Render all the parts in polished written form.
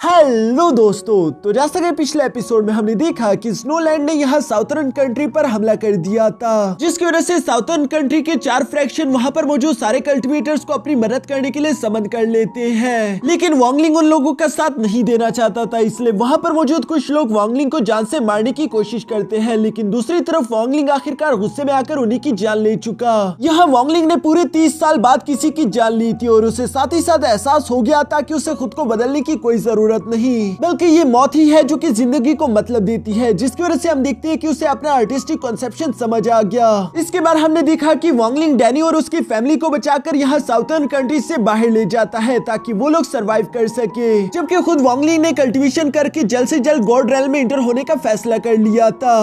Hello दोस्तों, तो जैसा कि पिछले एपिसोड में हमने देखा कि स्नोलैंड ने यहाँ साउथर्न कंट्री पर हमला कर दिया था, जिसकी वजह से साउथर्न कंट्री के 4 फ्रैक्शन वहाँ पर मौजूद सारे कल्टिवेटर्स को अपनी मदद करने के लिए समन कर लेते हैं। लेकिन वांगलिंग उन लोगों का साथ नहीं देना चाहता था, इसलिए वहाँ पर मौजूद कुछ लोग वांगलिंग को जान से मारने की कोशिश करते हैं। लेकिन दूसरी तरफ वांगलिंग आखिरकार गुस्से में आकर उन्हीं की जान ले चुका। यहाँ वांगलिंग ने पूरे 30 साल बाद किसी की जान ली थी और उसे साथ ही साथ एहसास हो गया था कि उसे खुद को बदलने की कोई जरूरत नहीं, बल्कि ये मौत ही है जो कि जिंदगी को मतलब देती है, जिसकी वजह से हम देखते हैं कि उसे अपना आर्टिस्टिक कॉन्सेप्शन समझ आ गया। इसके बाद हमने देखा कि वांगलिंग डैनी और उसकी फैमिली को बचाकर यहाँ साउथर्न कंट्री से बाहर ले जाता है ताकि वो लोग सरवाइव कर सके, जबकि खुद वांगलिंग ने कल्टीवेशन करके जल्द से जल्द गॉड रेल में इंटर होने का फैसला कर लिया था।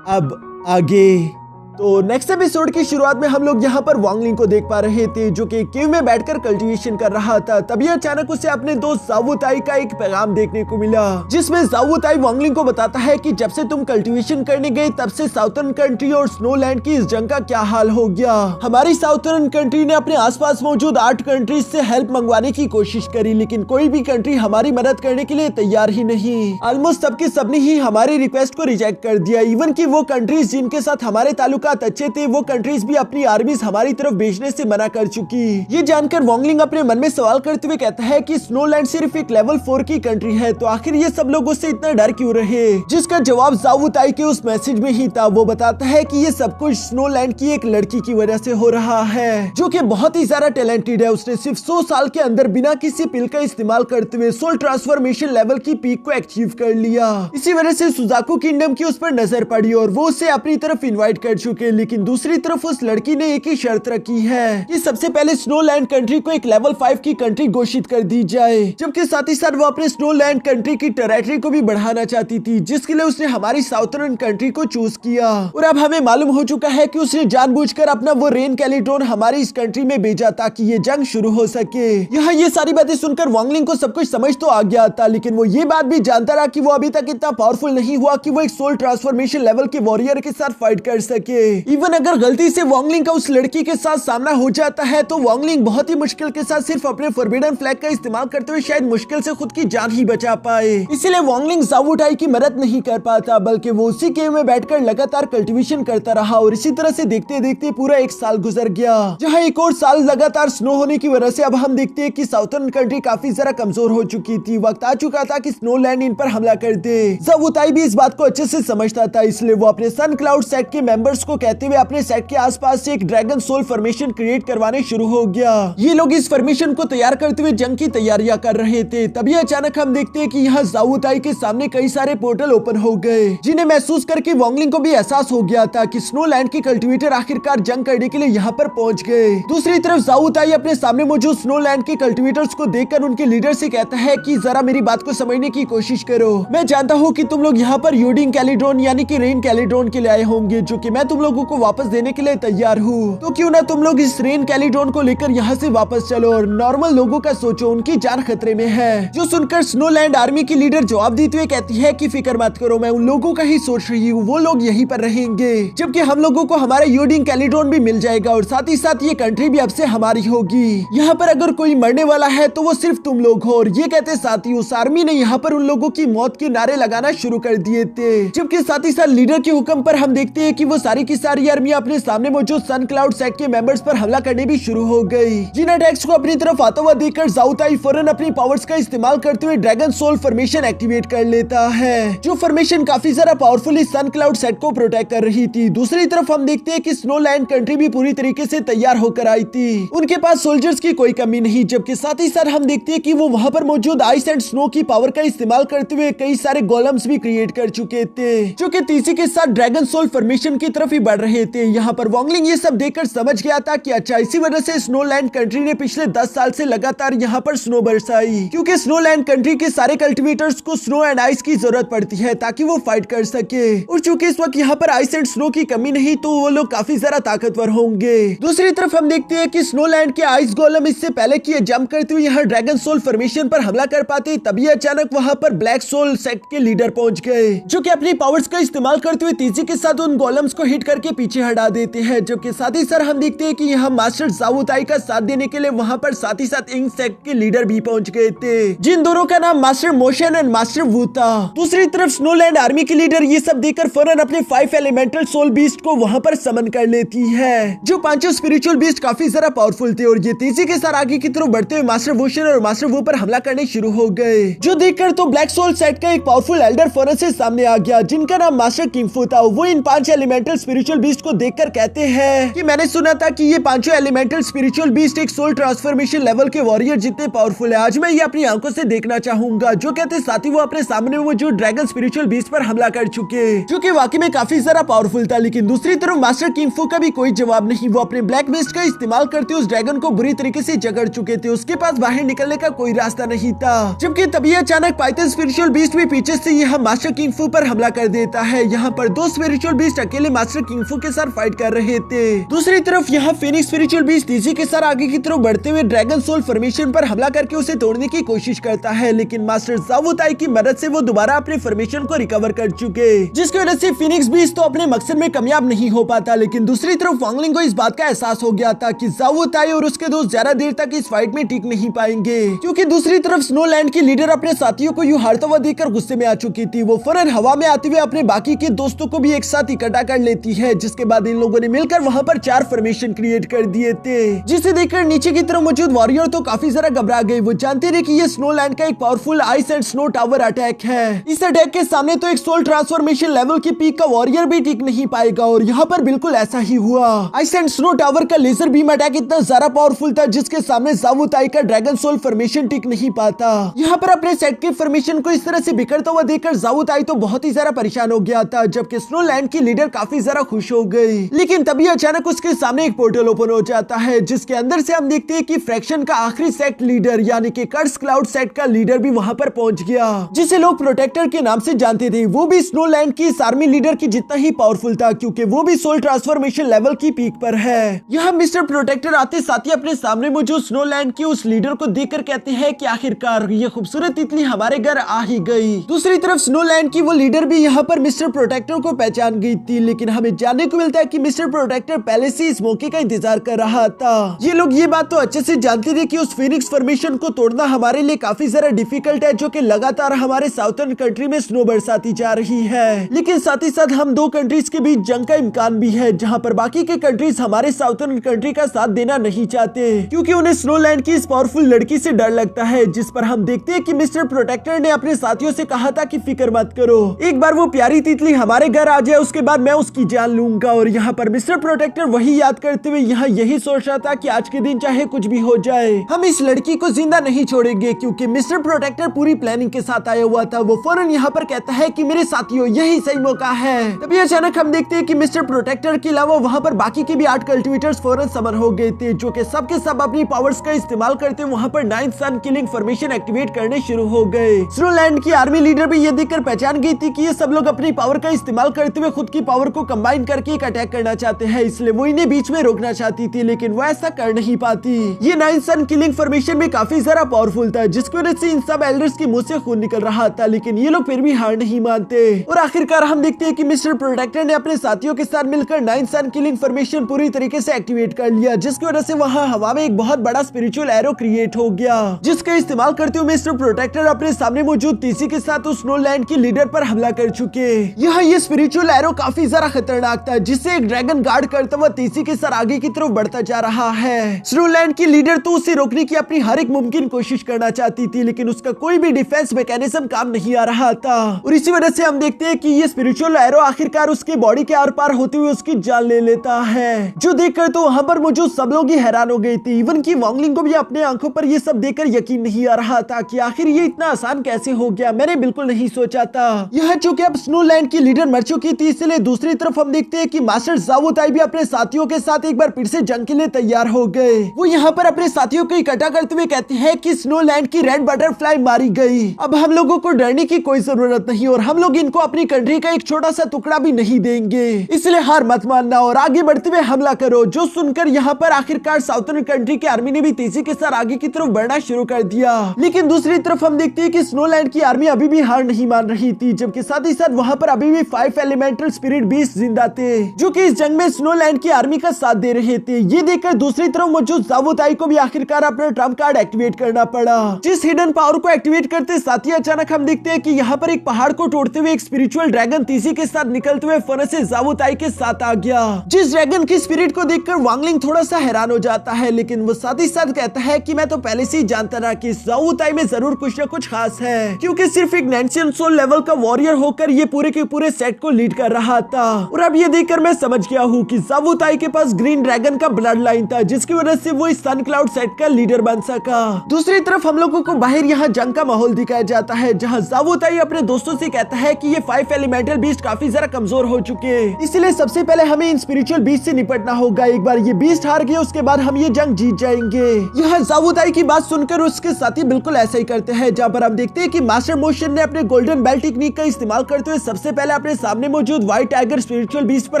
अब आगे तो नेक्स्ट एपिसोड की शुरुआत में हम लोग यहाँ पर वांगलिंग को देख पा रहे थे जो कि केव में बैठकर कल्टीवेशन कर रहा था। तभी अचानक उसे अपने दोस्त जावुताई का एक पैगाम देखने को मिला, जिसमें जावुताई वांगलिंग को बताता है कि जब से तुम कल्टीवेशन करने गए तब से साउथर्न कंट्री और स्नोलैंड की इस जंग का क्या हाल हो गया। हमारी साउथर्न कंट्री ने अपने आसपास मौजूद 8 कंट्रीज से हेल्प मंगवाने की कोशिश करी, लेकिन कोई भी कंट्री हमारी मदद करने के लिए तैयार ही नहीं। ऑलमोस्ट सबके सबने ही हमारी रिक्वेस्ट को रिजेक्ट कर दिया। इवन की वो कंट्रीज जिनके साथ हमारे ताल्लुकात अच्छे थे, वो कंट्रीज भी अपनी आर्मीज हमारी तरफ भेजने से मना कर चुकी। ये जानकर वांगलिंग अपने मन में सवाल करते हुए कहता है कि स्नोलैंड सिर्फ एक लेवल 4 की कंट्री है, तो आखिर ये सब लोग उससे इतना डर क्यों रहे। जिसका जवाब जावुताई के उस मैसेज में ही था। वो बताता है कि ये सब कुछ स्नोलैंड की एक लड़की की वजह से हो रहा है, जो कि बहुत ही ज्यादा टैलेंटेड है। उसने सिर्फ 100 साल के अंदर बिना किसी पिल का इस्तेमाल करते हुए सोल ट्रांसफॉर्मेशन लेवल की पीक को अचीव कर लिया। इसी वजह से सुजाकू किंगडम की उस पर नजर पड़ी और वो उसे अपनी तरफ इन्वाइट कर चुके। लेकिन दूसरी तरफ उस लड़की ने एक ही शर्त रखी है कि सबसे पहले स्नोलैंड कंट्री को एक लेवल 5 की कंट्री घोषित कर दी जाए, जबकि साथ ही साथ वो अपने स्नोलैंड कंट्री की टेरिटरी को भी बढ़ाना चाहती थी, जिसके लिए उसने हमारी साउथर्न कंट्री को चूज किया। और अब हमें मालूम हो चुका है कि उसने जानबूझकर अपना वो रेन कैलिड्रोन हमारी इस कंट्री में भेजा ताकि ये जंग शुरू हो सके। यहाँ ये सारी बातें सुनकर वांगलिंग को सब कुछ समझ तो आ गया था, लेकिन वो ये बात भी जानता रहा कि वो अभी तक इतना पावरफुल नहीं हुआ कि वो एक सोल ट्रांसफॉर्मेशन लेवल के वॉरियर के साथ फाइट कर सके। इवन अगर गलती से वांगलिंग का उस लड़की के साथ सामना हो जाता है तो वांगलिंग बहुत ही मुश्किल के साथ सिर्फ अपने फॉरबिडन फ्लैग का इस्तेमाल करते हुए शायद मुश्किल से खुद की जान ही बचा पाए। इसीलिए वांगलिंग जावुताई की मदद नहीं कर पाता, बल्कि वो उसी केव में बैठकर लगातार कल्टीवेशन करता रहा। और इसी तरह से देखते देखते पूरा 1 साल गुजर गया, जहाँ एक और साल लगातार स्नो होने की वजह से अब हम देखते हैं कि साउथर्न कंट्री काफी ज्यादा कमजोर हो चुकी थी। वक्त आ चुका था कि स्नोलैंड इन पर हमला कर दे। जावुताई भी इस बात को अच्छे से समझता था, इसलिए वो अपने सन क्लाउड सेट के मेंबर्स को कहते हुए अपने सेट के आसपास से एक ड्रैगन सोल फॉर्मेशन क्रिएट करवाने शुरू हो गया। ये लोग इस फॉर्मेशन को तैयार करते हुए जंग की तैयारियां कर रहे थे। तभी अचानक हम देखते हैं कि यहाँ जावुताई के सामने कई सारे पोर्टल ओपन हो गए, जिन्हें महसूस करके वांगलिंग को भी एहसास हो गया था कि स्नोलैंड की कल्टीवेटर आखिरकार जंग करने के लिए यहाँ पर पहुंच गए। दूसरी तरफ जावुताई अपने सामने मौजूद स्नोलैंड के कल्टीवेटर्स को देखकर उनके लीडर से कहता है कि जरा मेरी बात को समझने की कोशिश करो। मैं जानता हूँ कि तुम लोग यहाँ पर यूडिंग कैलिड्रोन यानी कि रेन कैलिड्रोन के लिए आए होंगे, जो कि मैं तुम लोगों को वापस देने के लिए तैयार हूँ। तो क्यों ना तुम लोग इस रेन कैलिड्रोन को लेकर यहाँ से वापस चलो और नॉर्मल लोगों का सोचो, उनकी जान खतरे में है। जो सुनकर स्नोलैंड आर्मी की लीडर जवाब देते हुए कहती है कि फिक्र मत करो, मैं उन लोगों का ही सोच रही हूँ, वो लोग यहीं पर रहेंगे, जबकि हम लोगों को हमारा यूडिंग कैलिड्रोन भी मिल जाएगा और साथ ही साथ ये कंट्री भी अब से हमारी होगी। यहाँ पर अगर कोई मरने वाला है तो वो सिर्फ तुम लोग हो। और ये कहते साथ ही उस आर्मी ने यहाँ पर उन लोगों की मौत के नारे लगाना शुरू कर दिए थे, जबकि साथ ही साथ लीडर के हुक्म पर हम देखते हैं कि वो सारी की सारी आर्मी अपने सामने मौजूद सन क्लाउड सेट के मेंबर्स पर हमला करने भी शुरू हो गई। जिनाटेक्स को अपनी तरफ आता हुआ देखकर जावुताई फौरन अपनी पावर्स का इस्तेमाल करते हुए ड्रैगन सोल फॉर्मेशन एक्टिवेट कर लेता है, जो फॉर्मेशन काफी ज्यादा पावरफुली सन क्लाउड सेट को प्रोटेक्ट कर रही थी। दूसरी तरफ हम देखते हैं कि स्नोलैंड कंट्री भी पूरी तरीके से तैयार होकर आई थी। उनके पास सोल्जर्स की कोई कमी नहीं, जबकि साथ ही साथ हम देखते हैं कि वो वहां पर मौजूद आइस एंड स्नो की पावर का इस्तेमाल करते हुए कई सारे गोलम्स भी क्रिएट कर चुके थे, जो कि तेजी के साथ ड्रैगन सोल फॉर्मेशन की तरफ ही बढ़ रहे थे। यहाँ पर वांगलिंग ये सब देखकर समझ गया था कि अच्छा, इसी वजह से स्नोलैंड कंट्री ने पिछले 10 साल से लगातार यहाँ पर स्नो बरसाई, क्योंकि स्नोलैंड कंट्री के सारे कल्टीवेटर्स को स्नो एंड आइस की जरूरत पड़ती है ताकि वो फाइट कर सके। और चूंकि इस वक्त यहाँ पर आइस एंड स्नो की कमी नहीं, तो वो लोग काफी ज्यादा ताकतवर होंगे। दूसरी तरफ हम देखते हैं कि स्नोलैंड के आइस गोलम इससे पहले कि ये जंप करते हुए यहाँ ड्रैगन सोल फॉर्मेशन पर हमला कर पाते, तभी अचानक वहाँ पर ब्लैक सोल सेक्ट के लीडर पहुंच गए, जो कि अपनी पावर्स का इस्तेमाल करते हुए तेजी के साथ उन गोलम्स को हिट करके पीछे हटा देते हैं। जबकि साथ ही साथ हम देखते हैं कि यहाँ मास्टर ज़ावू ताई का साथ देने के लिए वहाँ पर साथ ही साथ इंक सेक्ट के लीडर भी पहुंच गए थे, जिन दोनों का नाम मास्टर मोशन एंड मास्टर वू था। दूसरी तरफ स्नोलैंड आर्मी के लीडर ये सब देखकर फौरन अपने 5 एलिमेंटल सोल बीस्ट को वहाँ पर समन कर लेती है, जो पांचों स्पिरिचुअल बीस्ट काफी ज्यादा पावरफुल थे और ये तेजी के साथ आगे की तरफ बढ़ते हुए मास्टर वोशन और मास्टर वू पर हमला करने शुरू हो गए। जो देखकर तो ब्लैक सोल सेट का एक पावरफुल एल्डर फौरन से सामने आ गया, जिनका नाम मास्टर किंगफू था। वो इन 5 एलिमेंटल स्पिरिचुअल बीस्ट को देखकर कहते हैं कि मैंने सुना था कि ये पांचों एलिमेंटल स्पिरिचुअल बीस्ट एक सोल ट्रांसफॉर्मेशन लेवल के वॉरियर जितने पावरफुल है। आज मैं ये अपनी आंखों से देखना चाहूंगा। जो कहते साथ ही वो अपने सामने मौजूद ड्रैगन स्पिरिचुअल बीस्ट पर हमला कर चुके, जो कि वाकई में काफी ज्यादा पावरफुल था। लेकिन दूसरी तरफ मास्टर किंगफू का भी कोई जवाब नहीं। वो अपने ब्लैक मिस्ट का इस्तेमाल करते उस ड्रैगन को बुरी तरीके से जकड़ चुके थे। उसके पास बाहर निकलने का कोई रास्ता नहीं था। जबकि तभी अचानक पाइथन स्पिरिचुअल बीस्ट भी पीछे से यहाँ मास्टर किंगफू पर हमला कर देता है। यहाँ पर 2 स्पिरिचुअल बीस्ट अकेले मास्टर किंगफू के साथ फाइट कर रहे थे। दूसरी तरफ यहाँ फेनिक्स स्पिरिचुअल बीस्ट तेजी के साथ आगे की तरफ बढ़ते हुए ड्रैगन सोल फॉर्मेशन पर हमला करके उसे तोड़ने की कोशिश करता है। लेकिन मास्टर ज़ावू ताई की मदद से वो दोबारा अपने फॉर्मेशन को रिकवर कर चुके, जिसकी वजह से फिनिक्स बीस्ट तो अपने मकसद में कामयाब नहीं हो पाता। लेकिन दूसरी तरफ वांगलिंग को इस बात का एहसास हो गया था कि ज़ावू ताई और उसके दोस्त ज्यादा देर तक इस फाइट में टिक नहीं पाएंगे, क्योंकि दूसरी तरफ स्नोलैंड की लीडर अपने साथियों को यूं हारता हुआ देखकर गुस्से में आ चुकी थी। वो फौरन हवा में आते हुए अपने बाकी के दोस्तों को भी एक साथ इकट्ठा कर लेती है, जिसके बाद इन लोगों ने मिलकर वहां पर 4 फॉर्मेशन क्रिएट कर दिए थे, जिसे देखकर नीचे की तरफ मौजूद वॉरियर तो काफी ज्यादा घबरा गए। वो जानते थे कि ये स्नोलैंड का एक powerful ice and snow tower attack है। इस अटैक के सामने तो एक सोल ट्रांसफॉर्मेशन लेवल की पीक का वॉरियर भी टिक नहीं पाएगा, और यहाँ पर बिल्कुल ऐसा ही हुआ। आइस एंड स्नो टावर का लेजर बीम अटैक इतना ज्यादा पावरफुल था, जिसके सामने ज़ावू ताई का ड्रैगन सोल फॉर्मेशन टिक नहीं पाता। यहाँ पर अपने सेट के फॉर्मेशन को इस तरह से बिखरता हुआ देखकर ज़ावू ताई तो बहुत ही ज्यादा परेशान हो गया था, जबकि स्नोलैंड की लीडर काफी ज्यादा खुश हो गई। लेकिन तभी अचानक उसके सामने एक पोर्टल ओपन हो जाता है, जिसके अंदर से हम देखते हैं कि फ्रैक्शन का आखिरी सेट लीडर यानी कि कर्स क्लाउड सेट का लीडर भी वहां पर पहुंच गया, जिसे लोग प्रोटेक्टर के नाम से जानते थे। वो भी स्नोलैंड की इस आर्मी लीडर की जितना ही पावरफुल था, क्योंकि वो भी सोल ट्रांसफॉर्मेशन लेवल की पीक पर है। यहाँ मिस्टर प्रोटेक्टर आते साथ ही अपने सामने मौजूद स्नोलैंड की उस लीडर को देखकर कहते हैं कि आखिरकार ये खूबसूरत तितली हमारे घर आ ही गई। दूसरी तरफ स्नोलैंड की वो लीडर भी यहाँ पर मिस्टर प्रोटेक्टर को पहचान गई थी, लेकिन हमें जानने को मिलता है कि मिस्टर प्रोटेक्टर पहले से इस मौके का इंतजार कर रहा था। ये लोग ये बात तो अच्छे से जानते थे कि उस फिनिक्स फॉर्मेशन को तोड़ना हमारे लिए काफी ज्यादा डिफिकल्ट है, जो कि लगातार हमारे साउथर्न कंट्री में स्नो बरसाती जा रही है। लेकिन साथ ही साथ हम 2 कंट्रीज के बीच जंग का इम्कान भी है, जहाँ पर बाकी के कंट्रीज हमारे साउथर्न कंट्री का साथ देना नहीं चाहते, क्योंकि उन्हें स्नोलैंड की इस पावरफुल लड़की से डर लगता है। जिस पर हम देखते हैं कि मिस्टर प्रोटेक्टर ने अपने साथियों से कहा था कि फिक्र मत करो, एक बार वो प्यारी तितली हमारे घर आ जाए उसके बाद मैं उसकी जान लूंगा। और यहाँ पर मिस्टर प्रोटेक्टर वही याद करते हुए यहाँ यही सोच रहा था कि आज के दिन चाहे कुछ भी हो जाए, हम इस लड़की को जिंदा नहीं छोड़ेंगे, क्योंकि मिस्टर प्रोटेक्टर पूरी प्लानिंग के साथ आया हुआ था। वो फौरन यहाँ पर कहता है कि मेरे साथियों यही सही मौका है। तभी अचानक हम देखते हैं कि मिस्टर प्रोटेक्टर के अलावा वहाँ पर बाकी के भी 8 कल्टिवेटर्स फौरन समन हो गए थे, जो कि सबके सब अपनी पावर्स का इस्तेमाल करते वहाँ पर 9th सन किलिंग फॉर्मेशन एक्टिवेट करने शुरू हो गए। स्नोलैंड की आर्मी लीडर भी ये देखकर पहचान गई थी कि ये सब लोग अपनी पावर का इस्तेमाल करते हुए खुद की पावर को कंबाइन करके एक अटैक करना चाहते हैं, इसलिए वो इन्हें बीच में रोकना चाहती थी, लेकिन वो ऐसा कर नहीं पाती। ये 9th सन किलिंग फॉर्मेशन में काफी ज्यादा पावरफुल था, जिसकी वजह से इन सब एल्डर्स के मुंह से खून निकल रहा था, लेकिन ये लोग फिर भी हार नहीं मानते। और आखिरकार हम देखते हैं कि मिस्टर प्रोटेक्टर ने अपने साथियों के साथ मिलकर 9th सन किलिंग फॉर्मेशन पूरी तरीके से एक्टिवेट कर लिया, जिसकी वजह से वहाँ हवा में एक बहुत बड़ा स्पिरिचुअल एरो क्रिएट हो गया, जिसका इस्तेमाल करते हुए मिस्टर प्रोटेक्टर अपने सामने मौजूद तीसी के साथ उस स्नोलैंड की लीडर पर हमला कर चुके। यहाँ ये स्पिरिचुअल एरो काफी ज्यादा खतरनाक था, जिससे एक ड्रैगन गार्ड करता हुआ तीसी के साथ आगे की तरफ बढ़ता जा रहा है। स्नोलैंड की लीडर तो उसे रोकने की अपनी हर एक मुमकिन कोशिश करना चाहती थी, लेकिन उसका कोई भी डिफेंस मैकेनिज्म काम नहीं आ रहा था, और इसी वजह से हम देखते हैं कि ये स्पिरिचुअल एरो आखिरकार उसके बॉडी के आर पार होते हुए उसकी जान ले लेता है, जो देखकर तो वहाँ पर मौजूद सब लोग ही हैरान हो गए थे। इवन की वांगलिंग को भी अपने आंखों पर ये सब देखकर यकीन नहीं आ रहा था कि आखिर ये इतना आसान कैसे हो गया, मैंने बिल्कुल नहीं सोचा था। यह चूंकि अब स्नोलैंड की लीडर मर चुकी थी, इसलिए दूसरी तरफ हम देखते हैं कि मास्टर ज़ावू ताई भी अपने साथियों के साथ एक बार फिर से जंग के लिए तैयार हो गए। वो यहाँ पर अपने साथियों को इकट्ठा करते हुए कहते हैं कि स्नोलैंड की रेड बटरफ्लाई मारी गई, अब हम लोगों को डरने की कोई जरूरत नहीं, और हम लोग इनको अपनी कंट्री का एक छोटा सा टुकड़ा भी नहीं देंगे, इसलिए हार मत मानना और आगे बढ़ते हुए हमला करो। जो सुनकर यहाँ पर आखिरकार साउथर्न कंट्री की आर्मी ने भी तेजी के साथ आगे की तरफ बढ़ना शुरू कर दिया। लेकिन दूसरी तरफ हम देखते हैं कि स्नोलैंड की आर्मी अभी भी हार नहीं मान रही थी, जबकि साथ ही साथ वहाँ पर अभी भी 5 एलिमेंटल स्पिरिट बीस्ट जिंदा आते जो कि इस जंग में स्नोलैंड की आर्मी का साथ दे रहे थे। ये देखकर दूसरी तरफ मौजूद ज़ावू ताई को भी आखिरकार अपना ट्रम्प कार्ड एक्टिवेट करना पड़ा। जिस हिडन पावर को एक्टिवेट करते साथ ही अचानक हम देखते हैं कि यहाँ पर एक पहाड़ को तोड़ते हुए एक स्पिरिचुअल ड्रैगन तीसी के साथ निकलते हुए फौरन से ज़ावू ताई के साथ आ गया। जिस ड्रैगन की स्पिरिट को देखकर वांग लिंग थोड़ा सा हैरान हो जाता है, लेकिन वो साथ ही साथ कहता है कि मैं तो पहले से ही जानता था कि ज़ावू ताई में जरूर कुछ न कुछ खास है, क्योंकि सिर्फ एक एंशिएंट सोल लेवल का वॉरियर होकर ये पूरे के पूरे सेट को लीड कर रहा था। और अब ये देखकर मैं समझ गया हूँ कि ज़ावू ताई के पास ग्रीन ड्रैगन का ब्लड लाइन था, जिसकी वजह से वो इस सन क्लाउड सेट का लीडर बन सका। दूसरी तरफ हम लोगों को बाहर यहाँ जंग का माहौल दिखाया जाता है, जहाँ ज़ावू ताई अपने दोस्तों से कहता है कि ये 5 एलिमेंटल बीस्ट काफी जरा कमजोर हो चुके हैं, इसलिए सबसे पहले हमें इन स्पिरिचुअल बीस्ट से निपटना होगा। एक बार ये बीस्ट हार गए उसके बाद हम ये जंग जीत जाएंगे। यहाँ ज़ावू ताई की बात सुनकर उसके साथी बिल्कुल ऐसा ही करते हैं, जहाँ पर हम देखते हैं कि मास्टर मोशन ने अपने गोल्डन बेल टेक्निक का इस्तेमाल करते हुए सबसे पहले अपने सामने मौजूद व्हाइट टाइगर स्पिरिचुअल बीस्ट पर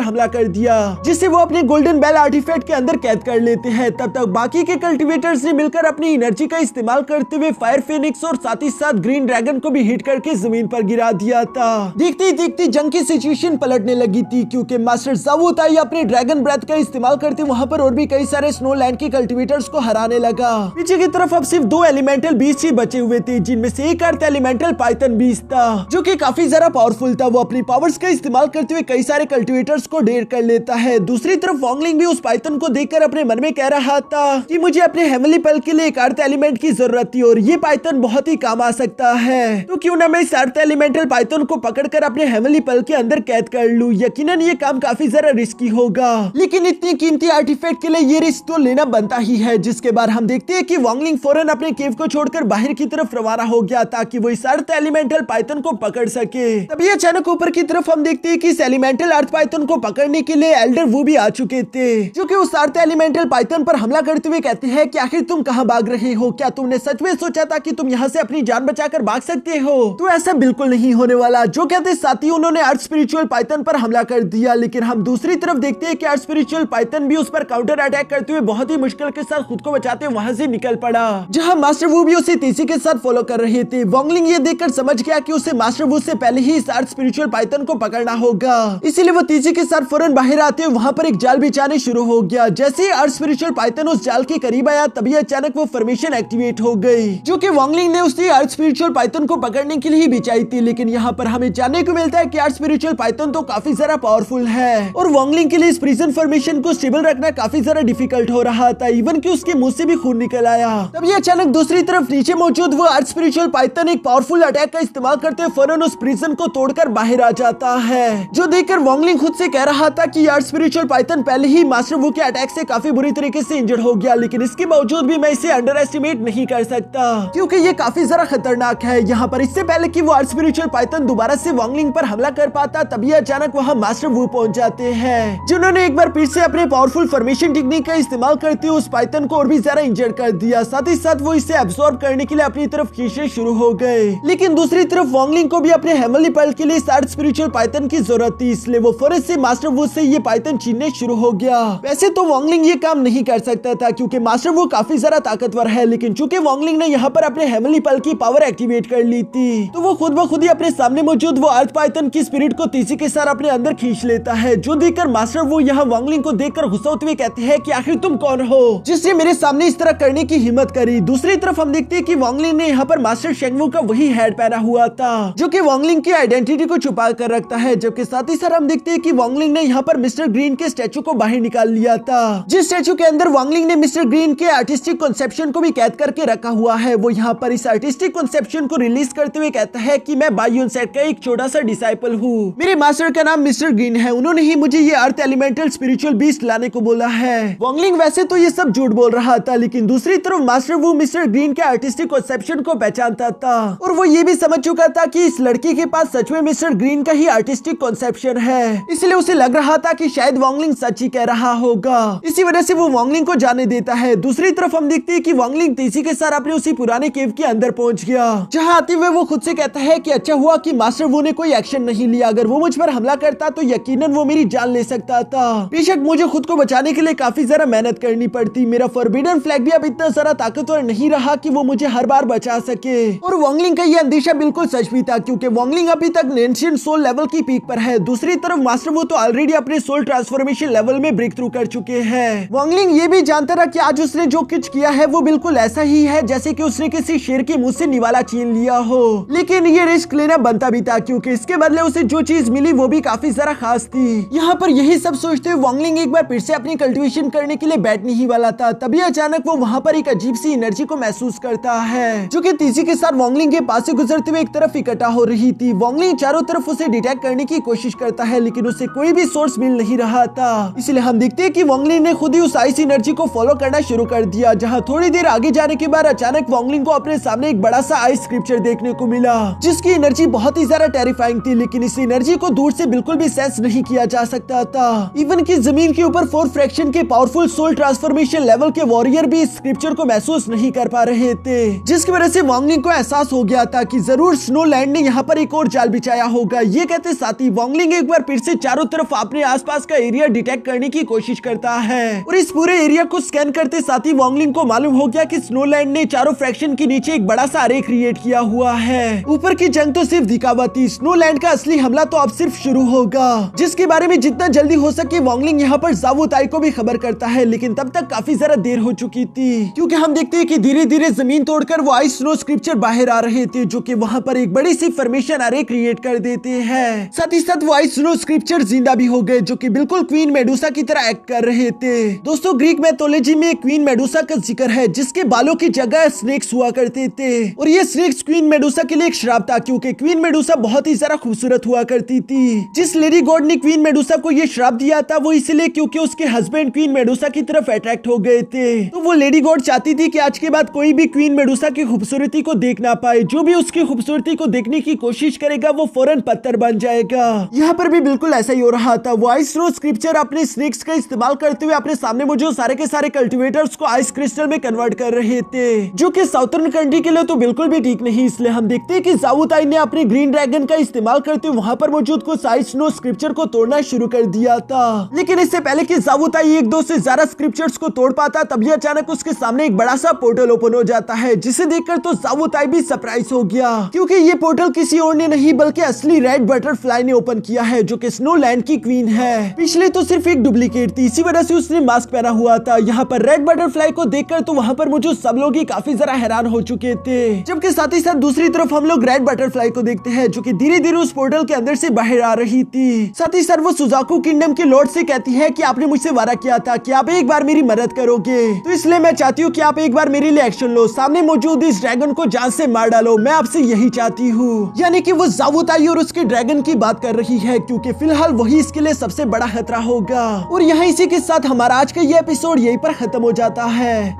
हमला कर दिया, जिससे वो अपने गोल्डन बेल आर्टिफैक्ट के अंदर कैद कर लेते हैं। तब तक बाकी के कल्टिवेटर्स ने मिलकर अपनी एनर्जी का इस्तेमाल करते हुए फायर फेनिक्स और साथ ही साथ ग्रीन ड्रैगन को भी हिट करके जमीन पर गिरा दिया था। देखते ही देखते जंग की सिचुएशन पलटने लगी थी, क्योंकि मास्टर ज़ावू ताई अपने ड्रैगन ब्रेथ का इस्तेमाल करते वहां पर और भी कई सारे स्नोलैंड के कल्टिवेटर्स को हराने लगा। पीछे की तरफ अब सिर्फ 2 एलिमेंटल बीस्ट ही बचे हुए थे, जिनमें से एक अर्थ एलिमेंटल पाइथन बीस्ट था, जो कि काफी ज्यादा पावरफुल था। वो अपनी पावर्स का इस्तेमाल करते हुए कई सारे कल्टिवेटर्स को ढेर कर लेता है। दूसरी तरफ वांग लिंग भी उस पाइथन को देखकर अपने मन में कह रहा था कि मुझे अपने हेवनली पल के लिए एक अर्थ एलिमेंट की जरूरत थी और ये पाइथन बहुत ही काम आ सकता है, तो क्यों ना मैं इस अर्थ एलिमेंटल पाइथन को पकड़कर अपने हेवनली पल के अंदर कैद कर लूं। यकीनन ये काम काफी जरा रिस्की होगा, लेकिन इतनी कीमती आर्टिफैक्ट के लिए ये रिस्क तो लेना बनता ही है। जिसके बाद हम देखते हैं कि वांग लिंग फौरन अपने केव को छोड़कर बाहर की तरफ रवाना हो गया ताकि वो इस अर्थ एलिमेंटल पाइथन को पकड़ सके। तभी अचानक ऊपर की तरफ हम देखते हैं कि इस एलिमेंटल अर्थ पाइथन को पकड़ने के लिए एल्डर वो भी आ चुके थे, जो कि उस अर्थ एलिमेंटल पाइथन पर हमला करते हुए कहते हैं कि आखिर तुम कहां भाग रहे हो? क्या तुमने सच में सोचा था कि तुम यहां से अपनी जान बचाकर भाग सकते हो? तो ऐसा बिल्कुल नहीं होने वाला। जो कहते साथ ही उन्होंने अर्थ स्पिरिचुअल पाइथन पर हमला कर दिया, लेकिन हम दूसरी तरफ देखते हैं कि अर्थ स्पिरिचुअल पाइथन भी उस पर काउंटर अटैक करते हुए बहुत ही मुश्किल के साथ खुद को बचाते हुए वहां से निकल पड़ा, जहां मास्टर वू भी उसे तेजी के साथ फॉलो कर रहे थे। वांग लिंग ये देखकर समझ गया कि उसे मास्टर वू से पहले ही इस अर्थ स्पिरिचुअल पाइथन को पकड़ना होगा, इसीलिए वो तेजी के साथ फौरन बाहर आते हुए वहां पर एक जाल बिछाने शुरू हो गया। जैसे ही अर्थ स्पिरिचुअल पाइथन उस जाल के करीब आया, तभी अचानक वो फॉर्मेशन एक्टिवेट हो गई, जो कि वांग लिंग ने उसी अर्थ स्पिरिचुअल पाइथन को पकड़ने के लिए ही बिछाई थी। लेकिन यहाँ पर हमें जानने को मिलता है कि अर्थ स्पिरिचुअल पाइथन तो काफी ज्यादा पावरफुल है और वांग लिंग के लिए इस प्रिजन फॉर्मेशन को स्टेबल रखना काफी ज्यादा डिफिकल्ट हो रहा था, इवन कि उसके मुंह से भी खून निकल आया। तभी अचानक दूसरी तरफ नीचे मौजूद वो अर्थ स्पिरिचुअल पाइथन एक पावरफुल अटैक का इस्तेमाल करते हुए फौरन उस प्रिजन को तोड़कर बाहर आ जाता है, जो देखकर वांग लिंग खुद से कह रहा था कि अर्थ स्पिरिचुअल पाइथन पहले ही मास्टर वू के अटैक से काफी बुरी तरीके से इंजर्ड हो गया, लेकिन इसके बावजूद भी मैं इसे अंडर एस्टिमेट नहीं कर सकता, क्योंकि ये काफी जरा खतरनाक है। यहाँ पर इससे पहले कि वो अर्थ स्पिरिचुअल पाइथन दोबारा से वांग लिंग पर हमला कर पाता, तभी अचानक वहाँ मास्टर वू पहुंच जाते हैं, जिन्होंने एक बार फिर से अपने पावरफुल फॉर्मेशन टेक्निक का इस्तेमाल करते हुए उस पाइथन को और भी ज्यादा इंजर्ड कर दिया। साथ ही साथ वो इसे एब्सॉर्ब करने के लिए अपनी तरफ खींचने शुरू हो गए, लेकिन दूसरी तरफ वांग लिंग को भी अपने हेवनली पर्ल के लिए इस अर्थ स्पिरिचुअल पाइथन की जरूरत थी, इसलिए वो फौरन से मास्टर वू से ये पाइथन छीनने शुरू हो गया। वैसे तो वांग लिंग ये काम नहीं कर सकता था, क्योंकि मास्टर वू काफी ज्यादा ताकतवर है, लेकिन चूंकि वांग लिंग ने यहाँ पर अपने हेवनली पर्ल की पावर एक्टिवेट कर ली थी, तो वो खुद ब खुद ही अपने सामने मौजूद वो अर्थ पाइथन की स्पिरिट को तेजी के साथ अपने अंदर खींच लेता है, जो देखकर मास्टर वू यहाँ वांग लिंग को देखकर गुस्सा होते हुए कहते हैं कि आखिर तुम कौन हो जिससे मेरे सामने इस तरह करने की हिम्मत करी। दूसरी तरफ हम देखते हैं कि वांग लिंग ने यहाँ पर मास्टर शेंगवू का वही हेड पहना हुआ था, जो कि वांग लिंग की आइडेंटिटी को छुपा कर रखता है, जबकि साथ ही साथ हम देखते हैं कि वांग लिंग ने यहाँ पर मिस्टर ग्रीन के स्टैचू को बाहर निकाल लिया था, जिस स्टैचू के अंदर वांग लिंग ने मिस्टर ग्रीन के आर्टिस्टिक कॉन्सेप्शन को भी कैद करके रखा हुआ है। वो यहाँ पर इस आर्टिस्टिक कॉन्सेप्शन को रिलीज करते हुए कहता है कि मैं बायोन सेट का एक छोटा सा डिसाइपल हूँ, मेरे मास्टर का नाम मिस्टर ग्रीन है, उन्होंने ही मुझे ये अर्थ एलिमेंटल स्पिरिचुअल बीस्ट लाने को बोला है। वांग लिंग वैसे तो ये सब झूठ बोल रहा था, लेकिन दूसरी तरफ मास्टर वो मिस्टर ग्रीन के आर्टिस्टिक कॉन्सेप्शन को पहचानता था और वो ये भी समझ चुका था कि इस लड़की के पास सच में मिस्टर ग्रीन का ही आर्टिस्टिक कॉन्सेप्शन है, इसलिए उसे लग रहा था कि शायद वांग लिंग सच ही कह रहा होगा, इसी वजह से वो वांग लिंग को जाने देता है। दूसरी तरफ हम देखते हैं कि वांग लिंग तेजी के साथ अपने उसी पुराने केव के अंदर पहुंच गया, जहां आते हुए वो खुद से कहता है कि अच्छा हुआ कि मास्टर वो ने कोई एक्शन नहीं लिया, अगर वो मुझ पर हमला करता तो यकीनन वो मेरी जान ले सकता था। बेशक मुझे खुद को बचाने के लिए काफी ज्यादा मेहनत करनी पड़ती, मेरा फॉरबिडन फ्लैग भी अब इतना ज्यादा ताकतवर नहीं रहा कि वो मुझे हर बार बचा सके। और वांग लिंग का ये अंदेशा बिल्कुल सच भी था, क्योंकि वांग लिंग अभी तक एंशिएंट सोल लेवल की पीक पर है। दूसरी तरफ तरफ मास्टर वो तो ऑलरेडी अपने सोल ट्रांसफॉर्मेशन लेवल में ब्रेक थ्रू कर चुके हैं। वॉन्गलिंग ये भी जानता रहा कि आज उसने जो कुछ किया है वो बिल्कुल ऐसा ही है जैसे कि उसने किसी शेर के मुंह से निवाला छीन लिया हो, लेकिन ये रिस्क लेना बनता भी था क्योंकि इसके बदले उसे जो चीज मिली वो भी काफी ज्यादा खास थी। यहाँ पर यही सब सोचते हुए वॉन्गलिंग एक बार फिर से अपनी कल्टीवेशन करने के लिए बैठने ही वाला था, तभी अचानक वो वहाँ पर एक अजीब सी एनर्जी को महसूस करता है जो कि तेजी के साथ वॉन्गलिंग के पास से गुजरते हुए एक तरफ इकट्ठा हो रही थी। वॉन्गलिंग चारों तरफ उसे डिटेक्ट करने की कोशिश करता है लेकिन उसे कोई भी सोर्स मिल नहीं रहा था, इसलिए हम देखते हैं कि वॉन्गलिंग ने खुद ही उस आइस एनर्जी को फॉलो करना शुरू कर दिया। जहाँ थोड़ी देर आगे जाने के बाद अचानक वॉन्गलिंग को अपने सामने एक बड़ा सा आइस स्क्रिप्चर देखने को मिला जिसकी एनर्जी बहुत ही ज्यादा टेरिफाइंग थी, लेकिन इस एनर्जी को दूर से बिल्कुल भी सेंस नहीं किया जा सकता था। इवन कि जमीन के ऊपर 4 फ्रैक्शन के पावरफुल सोल ट्रांसफॉर्मेशन लेवल के वॉरियर भी इस स्क्रिप्चर को महसूस नहीं कर पा रहे थे, जिसकी वजह से वॉन्गलिंग को एहसास हो गया था कि जरूर स्नोलैंड ने यहाँ पर एक और जाल बिछाया होगा। ये कहते साथ ही वॉन्गलिंग एक बार फिर से चारों तरफ अपने आसपास का एरिया डिटेक्ट करने की कोशिश करता है और इस पूरे एरिया को स्कैन करते साथ ही वॉन्गलिंग को मालूम हो गया कि स्नोलैंड ने चारों फ्रैक्शन के नीचे एक बड़ा सा अरे क्रिएट किया हुआ है। ऊपर की जंग तो सिर्फ दिखावा थी, स्नोलैंड का असली हमला तो अब सिर्फ शुरू होगा, जिसके बारे में जितना जल्दी हो सके वॉन्गलिंग यहाँ पर ज़ावू ताई को भी खबर करता है, लेकिन तब तक काफी ज्यादा देर हो चुकी थी क्योंकि हम देखते हैं कि धीरे धीरे जमीन तोड़कर वो आइस स्नो स्क्रिप्चर बाहर आ रहे थे जो कि वहाँ पर एक बड़ी सी फॉर्मेशन अरे क्रिएट कर देते हैं। साथ ही साथ वो आइस स्नो स्क्रिप्चर जिंदा भी हो गए जो कि बिल्कुल क्वीन मेडुसा की तरह एक्ट कर रहे थे। दोस्तों ग्रीक मैथोलॉजी में क्वीन मेडुसा का जिक्र है जिसके बालों की जगह स्नेक्स हुआ करते थे और ये स्नेक्स क्वीन मेडुसा के लिए एक श्राप था क्योंकि क्वीन मेडुसा बहुत ही ज्यादा खूबसूरत हुआ करती थी। जिस लेडी गॉड ने क्वीन मेडुसा को ये श्राप दिया था वो इसलिए क्योंकि उसके हस्बैंड क्वीन मेडुसा की तरफ अट्रैक्ट हो गए थे, तो वो लेडी गॉड चाहती थी कि आज के बाद कोई भी क्वीन मेडुसा की खूबसूरती को देख ना पाए, जो भी उसकी खूबसूरती को देखने की कोशिश करेगा वो फौरन पत्थर बन जाएगा। यहाँ पर भी बिल्कुल ऐसा ही हो रहा था। वो आइस स्नो स्क्रिप्चर अपने स्नेक्स का इस्तेमाल करते हुए अपने सामने मौजूद सारे के सारे कल्टीवेटर्स को आइस क्रिस्टल में कन्वर्ट कर रहे थे जो कि साउथर्न कंट्री के लिए तो बिल्कुल भी ठीक नहीं। इसलिए हम देखते हैं कि ज़ावू ताई ने अपने ग्रीन ड्रैगन का इस्तेमाल करते हुए वहाँ पर मौजूद कुछ आइस स्नो स्क्रिप्चर को तोड़ना शुरू कर दिया था, लेकिन इससे पहले कि ज़ावू ताई एक दो से ज्यादा स्क्रिप्चर्स को तोड़ पाता तभी अचानक उसके सामने एक बड़ा सा पोर्टल ओपन हो जाता है, जिसे देखकर तो ज़ावू ताई भी सरप्राइज हो गया क्योंकि ये पोर्टल किसी और ने नहीं बल्कि असली रेड बटरफ्लाई ने ओपन किया है जो कि स्नोलैंड की क्वीन है। पिछले तो सिर्फ एक डुप्लीकेट थी, इसी वजह से उसने मास्क पहना हुआ था। यहाँ पर रेड बटरफ्लाई को देखकर तो वहाँ पर मौजूद सब लोग ही काफी जरा हैरान हो चुके थे, जबकि साथ ही साथ दूसरी तरफ हम लोग रेड बटरफ्लाई को देखते हैं जो कि धीरे धीरे उस पोर्टल के अंदर से बाहर आ रही थी। साथ ही साथ वो सुजाकू किंगडम के लॉर्ड से कहती है कि आपने मुझसे वादा किया था कि आप एक बार मेरी मदद करोगे, तो इसलिए मैं चाहती हूँ कि आप एक बार मेरे लिए एक्शन लो, सामने मौजूद इस ड्रैगन को जान से मार डालो, मैं आपसे यही चाहती हूँ। यानी कि वो ज़ावू ताई और उसके ड्रैगन की बात कर रही है क्योंकि फिलहाल वही इसके लिए सबसे बड़ा खतरा होगा। और यहाँ इसी के साथ हमारा आज का ये एपिसोड यहीं पर खत्म हो जाता है।